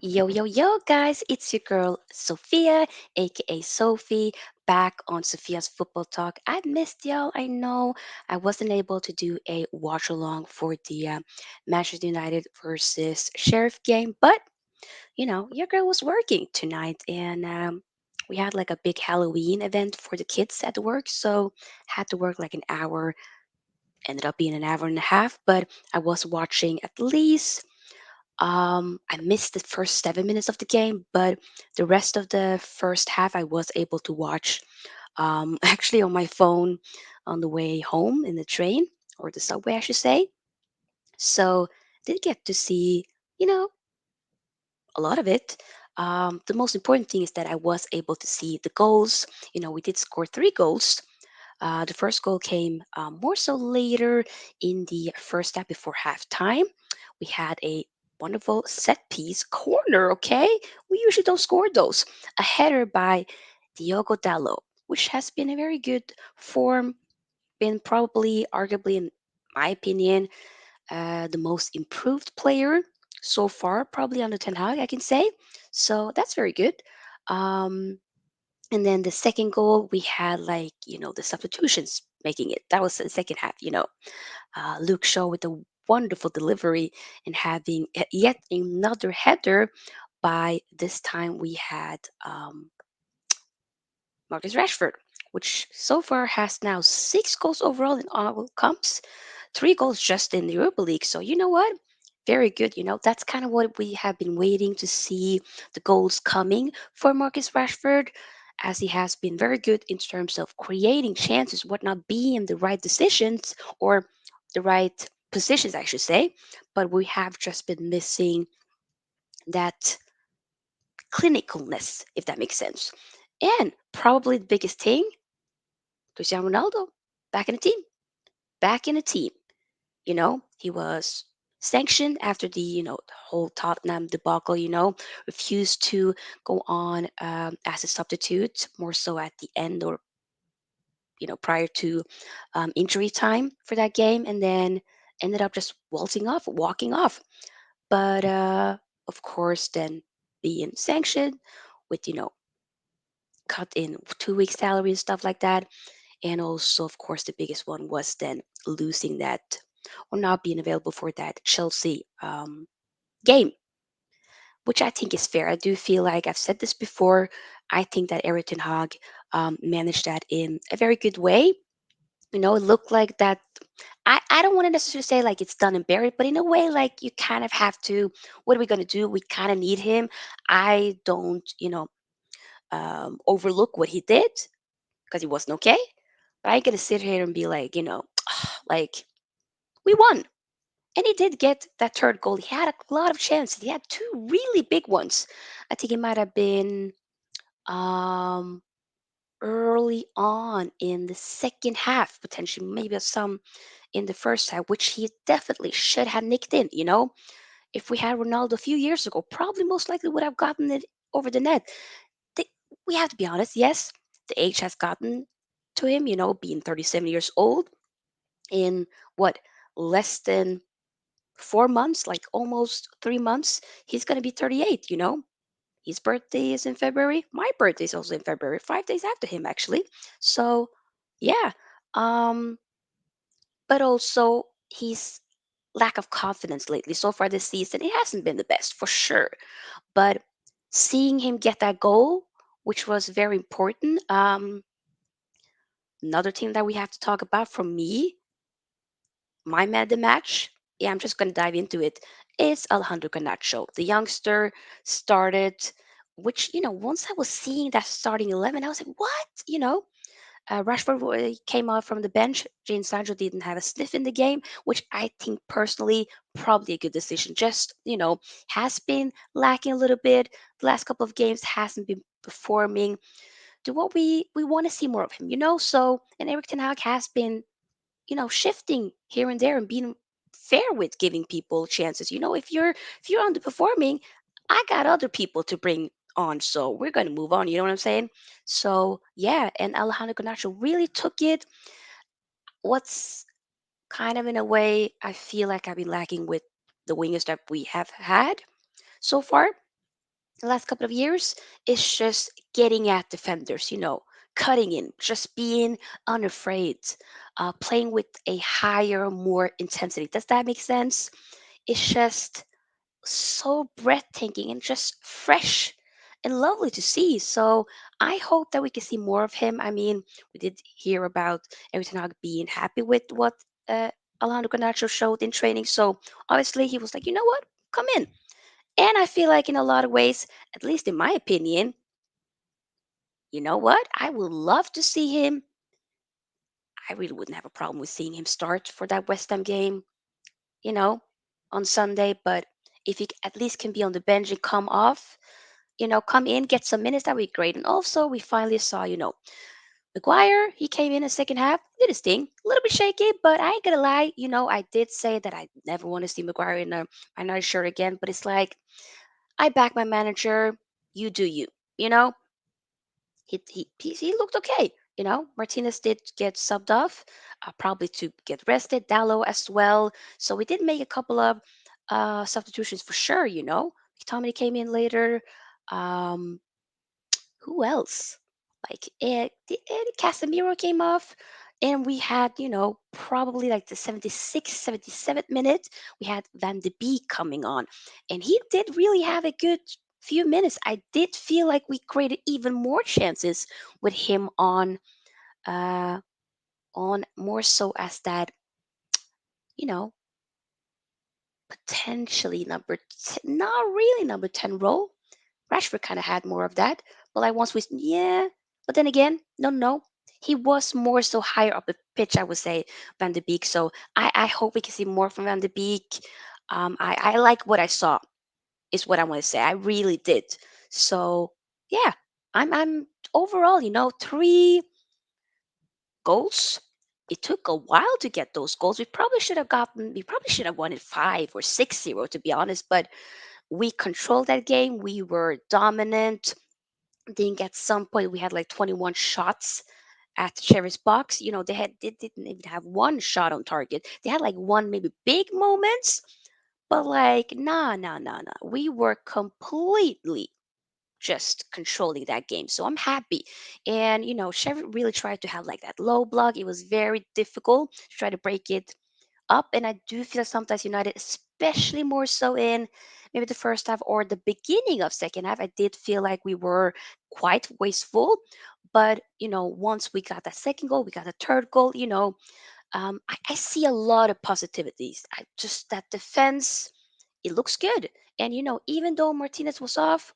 Yo, yo, yo, guys, it's your girl Sophia, aka Sophie, back on Sophia's Football Talk. I missed y'all, I know. I wasn't able to do a watch along for the Manchester United versus Sheriff game, but your girl was working tonight and we had like a big Halloween event for the kids at work, so had to work like an hour, ended up being an hour and a half, but I was watching at least I missed the first 7 minutes of the game, but the rest of the first half I was able to watch actually on my phone on the way home in the train or the subway, I should say. So did get to see, you know, a lot of it. The most important thing is that I was able to see the goals. We did score 3 goals. The first goal came more so later in the first half before halftime. We had a wonderful set piece corner, okay? We usually don't score those. A header by Diogo Dalot, which has been a very good form, been probably, arguably, in my opinion, the most improved player so far, probably under Ten Hag, I can say. So that's very good. Um, and then the second goal, we had like, the substitutions making it. That was the second half. Luke Shaw with a wonderful delivery and having yet another header by this time we had Marcus Rashford, which so far has now 6 goals overall in all comps, 3 goals just in the Europa League. So you know what? Very good. That's kind of what we have been waiting to see the goals coming for Marcus Rashford, as he has been very good in terms of creating chances, whatnot, being in the right decisions or the right positions, I should say. But we have just been missing that clinicalness, if that makes sense. And probably the biggest thing, Cristiano Ronaldo back in the team, back in the team. He was sanctioned after the whole Tottenham debacle, refused to go on as a substitute, more so at the end or, prior to injury time for that game, and then ended up just waltzing off, walking off. But of course, then being sanctioned with, cut in 2 weeks salary and stuff like that. And also, of course, the biggest one was then losing that or not being available for that Chelsea game, which I think is fair. I do feel like I've said this before. I think that Eric Ten Hag managed that in a very good way. It looked like that. I don't want to necessarily say like it's done and buried, but in a way, like you kind of have to. What are we going to do? We kind of need him. I don't, overlook what he did because he wasn't okay. But I ain't gonna sit here and be like, like we won. And he did get that third goal. He had a lot of chances. He had two really big ones. I think it might have been um, early on in the second half, potentially, maybe some in the first half, which he definitely should have nicked in. If we had Ronaldo a few years ago, probably most likely would have gotten it over the net. They, we have to be honest. Yes, the age has gotten to him. Being 37 years old in what, less than 4 months, like almost 3 months, he's going to be 38. His birthday is in February. My birthday is also in February, 5 days after him, actually. So, yeah. Um, but also, his lack of confidence lately, so far this season, it hasn't been the best for sure. But seeing him get that goal, which was very important, another thing that we have to talk about from me, my man of the match, yeah, I'm just going to dive into it, is Alejandro Garnacho. The youngster started, which, once I was seeing that starting 11, I was like, what? Rashford came out from the bench. Jane Sancho didn't have a sniff in the game, which I think personally probably a good decision. Just, has been lacking a little bit. The last couple of games hasn't been performing to what we want to see more of him. So, and Eric Ten Hag has been shifting here and there and being fair with giving people chances. If you're underperforming, I got other people to bring on, so we're going to move on. You know what I'm saying? So yeah, and Alejandro Garnacho really took it. What's kind of in a way I feel like I've been lacking with the wingers that we have had so far. the last couple of years is just getting at defenders, cutting in, just being unafraid, playing with a higher, more intensity. Does that make sense? It's just so breathtaking and just fresh and lovely to see. So I hope that we can see more of him. I mean, we did hear about Eric Ten Hag being happy with what uh, Alejandro Garnacho showed in training. So obviously he was like, you know what, come in. And I feel like in a lot of ways, at least in my opinion, you know what, I would love to see him. I really wouldn't have a problem with seeing him start for that West Ham game, you know, on Sunday. But if he at least can be on the bench and come off, come in, get some minutes, that would be great. And also, we finally saw, Maguire, he came in the second half, did his thing, a little bit shaky, but I ain't gonna lie, I did say that I never want to see Maguire in a nice shirt again, but it's like, I back my manager, you do you, you know? He looked okay. Martinez did get subbed off, probably to get rested. Dallo as well. So we did make a couple of substitutions for sure. Tommy came in later. Um, who else? Like Casemiro came off, and we had probably like the 76th, 77th minute. We had Van de Beek coming on, and he did really have a good few minutes. I did feel like we created even more chances with him uh, on more so as that you know potentially not really number 10 role. Rashford kind of had more of that, but like once we, yeah. But then again, no, no, he was more so higher up the pitch, I would say, Van de Beek. So I hope we can see more from Van de Beek. I like what I saw, is what I want to say. I really did. So yeah, I'm overall, 3 goals. It took a while to get those goals. We probably should have won it 5 or 6-0, to be honest. But we controlled that game. We were dominant. I think at some point we had like 21 shots at the Sheriff's box. They didn't even have one shot on target. They had like one maybe big moments, but like nah, nah, nah, nah. We were completely just controlling that game. So I'm happy. And Sheriff really tried to have like that low block. It was very difficult to try to break it up. And I do feel sometimes United, especially more so in maybe the first half or the beginning of second half, I did feel like we were quite wasteful. But once we got that second goal, we got the third goal. I see a lot of positivities. I just that defense, it looks good. And even though Martinez was off,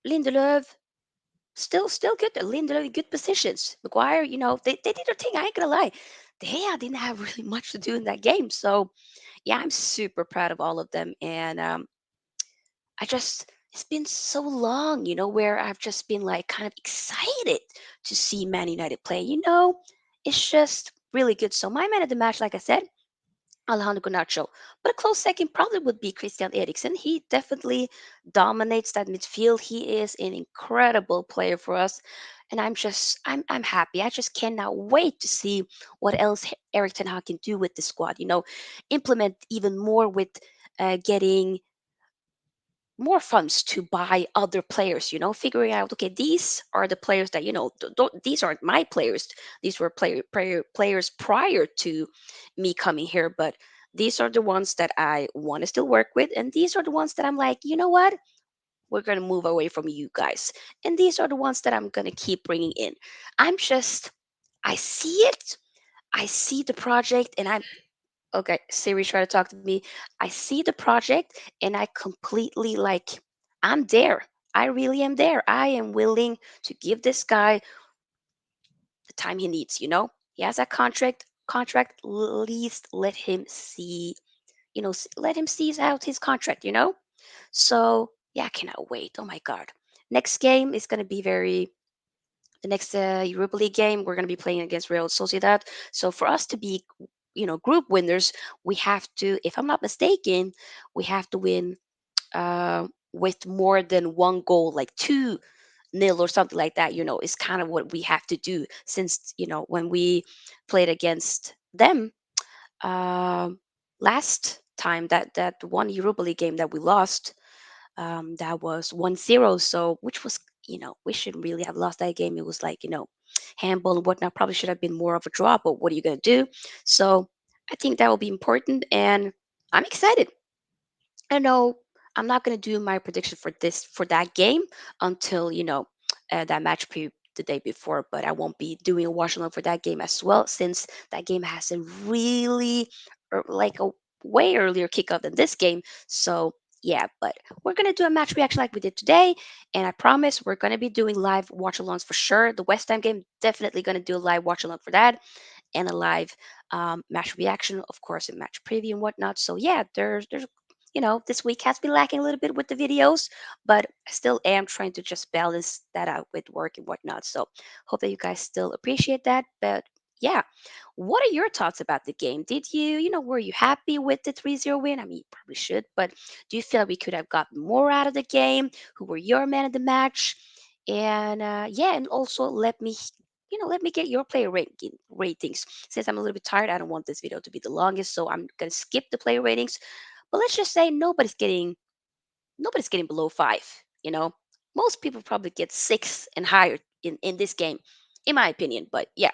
Lindelöf still good. Lindelöf in good positions. Maguire, they did their thing. I ain't gonna lie. They didn't have really much to do in that game. So yeah, I'm super proud of all of them. And it's been so long, where I've just been like kind of excited to see Man United play. It's just really good. So my man of the match, like I said, Alejandro Garnacho. But a close second probably would be Christian Eriksen. He definitely dominates that midfield. He is an incredible player for us. And I'm happy. I just cannot wait to see what else Eric Ten Hag can do with the squad. Implement even more with getting more funds to buy other players, figuring out, okay, these are the players that, these aren't my players. These were players prior to me coming here, but these are the ones that I want to still work with. And these are the ones that I'm like, you know what? We're going to move away from you guys. And these are the ones that I'm going to keep bringing in. I see it. I see the project, and I'm okay. Siri try to talk to me. I see the project, and I completely like, I'm there. I really am there. I am willing to give this guy the time he needs. He has a contract. Least let him see, let him see out his contract. So yeah, I cannot wait. Oh my god. Next game is going to be the next Europa League game. We're going to be playing against Real Sociedad. So for us to be, group winners, we have to, if I'm not mistaken, we have to win with more than one goal, like 2-0 or something like that. Is kind of what we have to do, since when we played against them um, last time, that one Europa League game that we lost. That was 1-0. So, which was, we shouldn't really have lost that game. It was like, handball and whatnot. Probably should have been more of a draw, but what are you going to do? So, I think that will be important. And I'm excited. I know I'm not going to do my prediction for that game until that match the day before, but I won't be doing a watch along for that game as well since that game has a really like a way earlier kickoff than this game. So yeah, but we're gonna do a match reaction like we did today, and I promise we're gonna be doing live watch alongs for sure. The West Ham game, definitely gonna do a live watch along for that and a live match reaction, of course, and match preview and whatnot. So yeah, there's this week has been lacking a little bit with the videos, but I still am trying to just balance that out with work and whatnot. So hope that you guys still appreciate that. But yeah, what are your thoughts about the game? Did were you happy with the 3-0 win? I mean, you probably should, but do you feel like we could have gotten more out of the game? Who were your man of the match? And yeah, and also let me get your player ratings. Since I'm a little bit tired, I don't want this video to be the longest, so I'm gonna skip the player ratings. But let's just say nobody's getting below 5. You know, most people probably get 6 and higher in this game, in my opinion. But yeah,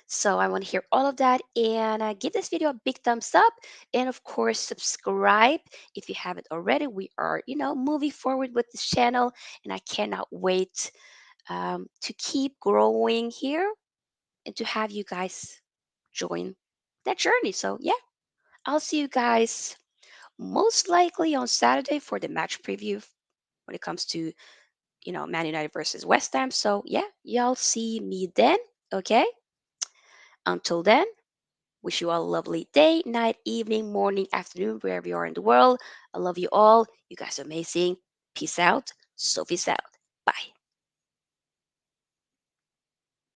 so I want to hear all of that and give this video a big thumbs up and of course subscribe if you haven't already. We are moving forward with this channel and I cannot wait to keep growing here and to have you guys join that journey. So yeah, I'll see you guys most likely on Saturday for the match preview when it comes to Man United versus West Ham. So yeah, y'all see me then. Okay. Until then, wish you all a lovely day, night, evening, morning, afternoon, wherever you are in the world. I love you all. You guys are amazing. Peace out. Sophie's out. Bye.